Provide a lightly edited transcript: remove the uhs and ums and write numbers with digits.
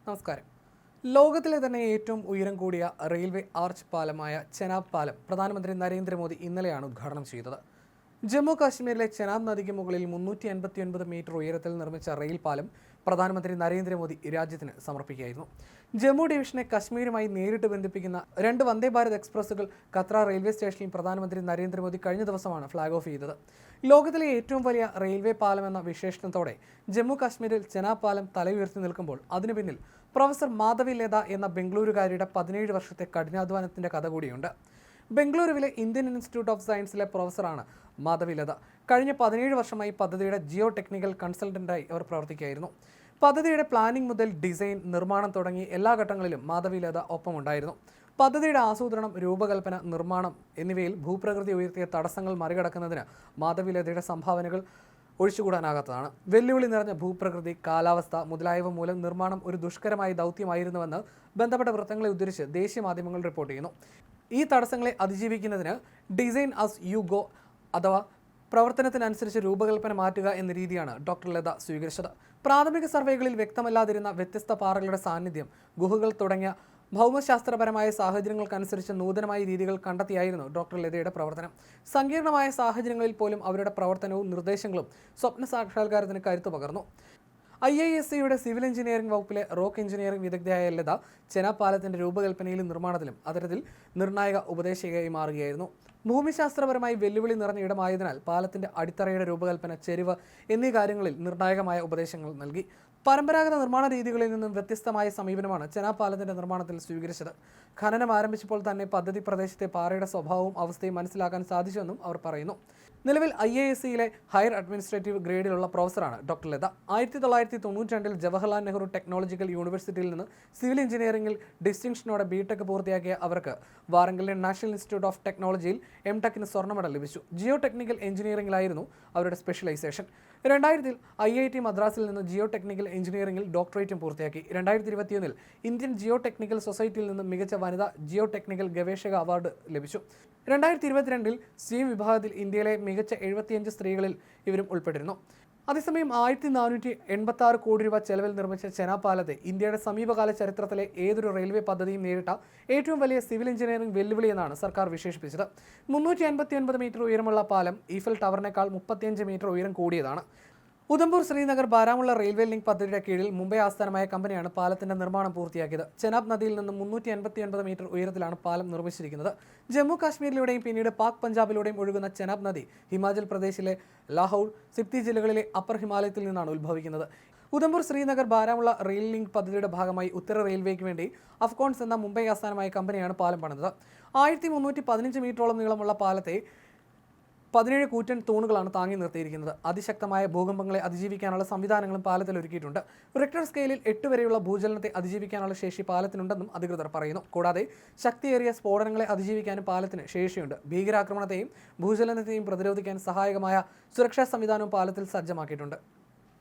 നമസ്കാരം. ലോകത്തിലെ തന്നെ ഏറ്റവും ഉയരം കൂടിയ റെയിൽവേ ആർച്ച് പാലമായ ചെനാബ് പാലം പ്രധാനമന്ത്രി നരേന്ദ്രമോദി ഇന്നലെയാണ് ഉദ്ഘാടനം ചെയ്തത്. ജമ്മു കാശ്മീരിലെ ചെനാബ് നദിക്ക് മുകളിൽ 389 മീറ്റർ ഉയരത്തിൽ നിർമ്മിച്ച റെയിൽ പാലം പ്രധാനമന്ത്രി നരേന്ദ്രമോദി രാജ്യത്തിന് സമർപ്പിക്കുകയായിരുന്നു. ജമ്മു ഡിവിഷനെ കശ്മീരുമായി നേരിട്ട് ബന്ധിപ്പിക്കുന്ന 2 വന്ദേ ഭാരത് എക്സ്പ്രസുകൾ കത്ര റെയിൽവേ സ്റ്റേഷനിൽ പ്രധാനമന്ത്രി നരേന്ദ്രമോദി കഴിഞ്ഞ ദിവസമാണ് ഫ്ളാഗ് ഓഫ് ചെയ്തത്. ലോകത്തിലെ ഏറ്റവും വലിയ റെയിൽവേ പാലം എന്ന വിശേഷണത്തോടെ ജമ്മു കാശ്മീരിൽ ചെനാബ് പാലം തലയുയർത്തി നിൽക്കുമ്പോൾ അതിനു പിന്നിൽ പ്രൊഫസർ മാധവി ലത എന്ന ബംഗളൂരുകാരിയുടെ 17 വർഷത്തെ കഠിനാധ്വാനത്തിന്റെ കഥ കൂടിയുണ്ട്. ബംഗളൂരുവിലെ ഇന്ത്യൻ ഇൻസ്റ്റിറ്റ്യൂട്ട് ഓഫ് സയൻസിലെ പ്രൊഫസറാണ് മാധവി ലത. കഴിഞ്ഞ 17 വർഷമായി പദ്ധതിയുടെ ജിയോ ടെക്നിക്കൽ കൺസൾട്ടന്റായി അവർ പ്രവർത്തിക്കുകയായിരുന്നു. പദ്ധതിയുടെ പ്ലാനിംഗ് മുതൽ ഡിസൈൻ, നിർമ്മാണം തുടങ്ങി എല്ലാ ഘട്ടങ്ങളിലും മാധവി ലത ഒപ്പമുണ്ടായിരുന്നു. പദ്ധതിയുടെ ആസൂത്രണം, രൂപകൽപ്പന, നിർമ്മാണം എന്നിവയിൽ ഭൂപ്രകൃതി ഉയർത്തിയ തടസ്സങ്ങൾ മറികടക്കുന്നതിന് മാധവി ലതയുടെ സംഭാവനകൾ ഒഴിച്ചുകൂടാനാകാത്തതാണ്. വെല്ലുവിളി നിറഞ്ഞ ഭൂപ്രകൃതി, കാലാവസ്ഥ മുതലായവ മൂലം നിർമ്മാണം ഒരു ദുഷ്കരമായ ദൗത്യമായിരുന്നുവെന്ന് ബന്ധപ്പെട്ട വൃത്തങ്ങളെ ഉദ്ധരിച്ച് ദേശീയ മാധ്യമങ്ങൾ റിപ്പോർട്ട് ചെയ്യുന്നു. ഈ തടസ്സങ്ങളെ അതിജീവിക്കുന്നതിന് ഡിസൈൻ ആസ് യു ഗോ അഥവാ പ്രവർത്തനത്തിനനുസരിച്ച് രൂപകൽപ്പന മാറ്റുക എന്ന രീതിയാണ് ഡോക്ടർ ലത സ്വീകരിച്ചത്. പ്രാഥമിക സർവേകളിൽ വ്യക്തമല്ലാതിരുന്ന വ്യത്യസ്ത പാറകളുടെ സാന്നിധ്യം, ഗുഹകൾ തുടങ്ങിയ ഭൗമശാസ്ത്രപരമായ സാഹചര്യങ്ങൾക്കനുസരിച്ച് നൂതനമായ രീതികൾ കണ്ടെത്തിയായിരുന്നു ഡോക്ടർ ലതയുടെ പ്രവർത്തനം. സങ്കീർണമായ സാഹചര്യങ്ങളിൽ പോലും അവരുടെ പ്രവർത്തനവും നിർദ്ദേശങ്ങളും സ്വപ്ന സാക്ഷാത്കാരത്തിന് കരുത്തു പകർന്നു. IISc-യുടെ സിവിൽ എഞ്ചിനീയറിംഗ് വകുപ്പിലെ റോക്ക് എഞ്ചിനീയറിംഗ് വിദഗ്ധയായ ലത ചെനാബ് പാലത്തിന്റെ രൂപകൽപ്പനയിലും നിർമ്മാണത്തിലും അത്തരത്തിൽ നിർണായക ഉപദേശകയായി മാറുകയായിരുന്നു. ഭൂമിശാസ്ത്രപരമായി വെല്ലുവിളി നിറഞ്ഞ ഇടമായതിനാൽ പാലത്തിന്റെ അടിത്തറയുടെ രൂപകൽപ്പന, ചെരിവ് എന്നീ കാര്യങ്ങളിൽ നിർണായകമായ ഉപദേശങ്ങൾ നൽകി. പരമ്പരാഗത നിർമ്മാണ രീതികളിൽ നിന്നും വ്യത്യസ്തമായ സമീപനമാണ് ചെനാബ് പാലത്തിന്റെ നിർമ്മാണത്തിൽ സ്വീകരിച്ചത്. ഖനനം ആരംഭിച്ചപ്പോൾ തന്നെ പദ്ധതി പ്രദേശത്തെ പാറയുടെ സ്വഭാവവും അവസ്ഥയും മനസ്സിലാക്കാൻ സാധിച്ചുവെന്നും അവർ പറയുന്നു. നിലവിൽ IISc-യിലെ ഹയർ അഡ്മിനിസ്ട്രേറ്റീവ് ഗ്രേഡിലുള്ള പ്രൊഫസറാണ് ഡോക്ടർ ലത. 1992 ജവഹർലാൽ നെഹ്റു ടെക്നോളജിക്കൽ യൂണിവേഴ്സിറ്റിയിൽ നിന്ന് സിവിൽ എഞ്ചിനീയറിംഗിൽ ഡിസ്റ്റിങ്ഷനോടെ BTech പൂർത്തിയാക്കിയ അവർക്ക് വാറങ്കലിലെ നാഷണൽ ഇൻസ്റ്റിറ്റ്യൂട്ട് ഓഫ് ടെക്നോളജിയിൽ MTechന് സ്വർണ്ണ മെഡൽ ലഭിച്ചു. ജിയോ ടെക്നിക്കൽ എഞ്ചിനീയറിംഗിലായിരുന്നു അവരുടെ സ്പെഷ്യലൈസേഷൻ. 2000 IIT മദ്രാസിൽ നിന്ന് ജിയോ ടെക്നിക്കൽ എഞ്ചിനീയറിംഗിൽ ഡോക്ടറേറ്റും പൂർത്തിയാക്കി. 2021 ഇന്ത്യൻ ജിയോ ടെക്നിക്കൽ സൊസൈറ്റിയിൽ നിന്ന് മികച്ച വനിതാ ജിയോ ടെക്നിക്കൽ ഗവേഷക അവാർഡ് ലഭിച്ചു. 2022 സ്റ്റീം വിഭാഗത്തിൽ ഇന്ത്യയിലെ മികച്ച 75 സ്ത്രീകളിൽ ഇവരും ഉൾപ്പെട്ടിരുന്നു. അതേസമയം 1486 കോടി രൂപ ചെലവിൽ നിർമ്മിച്ച ചെനാബ് പാലത്തെ ഇന്ത്യയുടെ സമീപകാല ചരിത്രത്തിലെ ഏതൊരു റെയിൽവേ പദ്ധതിയും നേരിട്ട ഏറ്റവും വലിയ സിവിൽ എഞ്ചിനീയറിംഗ് വെല്ലുവിളി എന്നാണ് സർക്കാർ വിശേഷിപ്പിച്ചത്. 359 മീറ്റർ ഉയരമുള്ള പാലം ഈഫൽ ടവറിനേക്കാൾ 35 മീറ്റർ ഉയരം കൂടിയതാണ്. ഉധംപൂർ, ശ്രീനഗർ, ബാരാമുള്ള റെയിൽവേ ലിങ്ക് പദ്ധതിയുടെ കീഴിൽ മുംബൈ ആസ്ഥാനമായ കമ്പനിയാണ് പാലത്തിന്റെ നിർമ്മാണം പൂർത്തിയാക്കിയത്. ചെനാബ് നദിയിൽ നിന്ന് 389 മീറ്റർ ഉയരത്തിലാണ് പാലം നിർമ്മിച്ചിരിക്കുന്നത്. ജമ്മു കാശ്മീരിലൂടെയും പിന്നീട് പാക് പഞ്ചാബിലൂടെയും ഒഴുകുന്ന ചെനാബ് നദി ഹിമാചൽ പ്രദേശിലെ ലാഹൌൾ, സിപ്തി ജില്ലകളിലെ അപ്പർ ഹിമാലയത്തിൽ നിന്നാണ് ഉത്ഭവിക്കുന്നത്. ഉധംപൂർ, ശ്രീനഗർ, ബാരാമുള്ള റെയിൽ ലിങ്ക് പദ്ധതിയുടെ ഭാഗമായി ഉത്തര റെയിൽവേക്ക് വേണ്ടി അഫ്കോൺസ് എന്ന മുംബൈ ആസ്ഥാനമായ കമ്പനിയാണ് പാലം പണിതത്. 1315 മീറ്ററോളം നീളമുള്ള പാലത്തെ 17 കൂറ്റൻ തൂണുകളാണ് താങ്ങി നിർത്തിയിരിക്കുന്നത്. അതിശക്തമായ ഭൂകമ്പങ്ങളെ അതിജീവിക്കാനുള്ള സംവിധാനങ്ങളും പാലത്തിൽ ഒരുക്കിയിട്ടുണ്ട്. റിക്ടർ സ്കെയിലിൽ 8 വരെയുള്ള ഭൂചലനത്തെ അതിജീവിക്കാനുള്ള ശേഷി പാലത്തിനുണ്ടെന്നും അധികൃതർ പറയുന്നു. കൂടാതെ ശക്തിയേറിയ സ്ഫോടനങ്ങളെ അതിജീവിക്കാനും പാലത്തിന് ശേഷിയുണ്ട്. ഭീകരാക്രമണത്തെയും ഭൂചലനത്തെയും പ്രതിരോധിക്കാൻ സഹായകമായ സുരക്ഷാ സംവിധാനവും പാലത്തിൽ സജ്ജമാക്കിയിട്ടുണ്ട്.